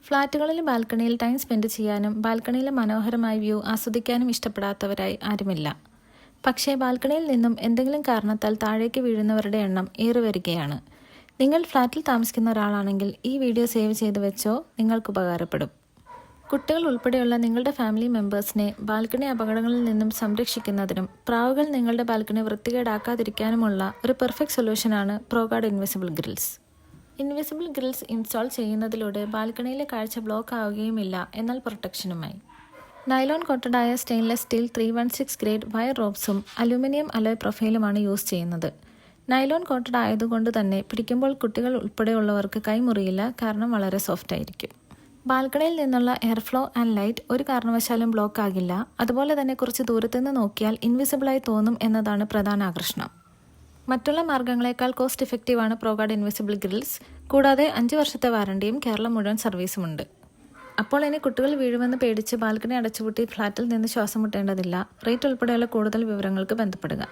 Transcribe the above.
ഫ്ളാറ്റുകളിലെ ബാൽക്കണിയിൽ time spend ചെയ്യാനും ബാൽക്കണിയിലെ മനോഹരമായ വ്യൂ ആസ്വദിക്കാനും ഇഷ്ടപ്പെടാത്തവരായി ആരുമില്ല. പക്ഷേ ബാൽക്കണിയിൽ നിന്നും എന്തെങ്കിലും കാരണത്താൽ താഴേക്ക് വീഴുന്നവരുടെ എണ്ണം ഏറി വരികയാണ്. നിങ്ങൾ ഫ്ളാറ്റിൽ താമസിക്കുന്ന ഒരാളാണെങ്കിൽ ഈ വീഡിയോ സേവ് ചെയ്ത് വെച്ചോ, നിങ്ങൾക്ക് ഉപകാരപ്പെടും. കുട്ടികൾ ഉൾപ്പെടെയുള്ള നിങ്ങളുടെ ഫാമിലി മെമ്പേഴ്സിനെ ബാൽക്കണി അപകടങ്ങളിൽ നിന്നും സംരക്ഷിക്കുന്നതിനും പ്രാവുകൾ നിങ്ങളുടെ ബാൽക്കണി വൃത്തികേടാക്കാതിരിക്കാനുമുള്ള ഒരു പെർഫെക്റ്റ് സൊല്യൂഷനാണ് Proguard invisible grills. Invisible grills install ചെയ്യുന്നതിലൂടെ ബാൽക്കണിയിലെ കാഴ്ച ബ്ലോക്ക് ആവുകയുമില്ല, എന്നാൽ പ്രൊട്ടക്ഷനുമായി. നൈലോൺ കോട്ടഡായ സ്റ്റെയിൻലെസ് സ്റ്റീൽ 316 ഗ്രേഡ് വയർ റോപ്സും അലൂമിനിയം അലോയ് പ്രൊഫൈലുമാണ് യൂസ് ചെയ്യുന്നത്. നൈലോൺ കോട്ടഡ് ആയതുകൊണ്ട് തന്നെ പിടിക്കുമ്പോൾ കുട്ടികൾ ഉൾപ്പെടെയുള്ളവർക്ക് കൈമുറിയില്ല, കാരണം വളരെ സോഫ്റ്റ് ആയിരിക്കും. ബാൽക്കണിയിൽ നിന്നുള്ള എയർ ഫ്ലോ ആൻഡ് ലൈറ്റ് ഒരു കാരണവശാലും ബ്ലോക്ക് ആകില്ല. അതുപോലെ തന്നെ കുറച്ച് ദൂരത്തുനിന്ന് നോക്കിയാൽ ഇൻവിസിബിളായി തോന്നും എന്നതാണ് പ്രധാന ആകർഷണം. മറ്റുള്ള മാർഗ്ഗങ്ങളെക്കാൾ കോസ്റ്റ് ഇഫക്റ്റീവാണ് പ്രോഗാർഡ് ഇൻവിസിബിൾ ഗ്രിൽസ്. കൂടാതെ 5 വർഷത്തെ വാറണ്ടിയും കേരളം മുഴുവൻ സർവീസുമുണ്ട്. അപ്പോൾ ഇനി കുട്ടികൾ വീഴുമെന്ന് പേടിച്ച് ബാൽക്കണി അടച്ചുപൂട്ടി ഫ്ളാറ്റിൽ നിന്ന് ശ്വാസം മുട്ടേണ്ടതില്ല. റേറ്റ് ഉൾപ്പെടെയുള്ള കൂടുതൽ വിവരങ്ങൾക്ക് ബന്ധപ്പെടുക.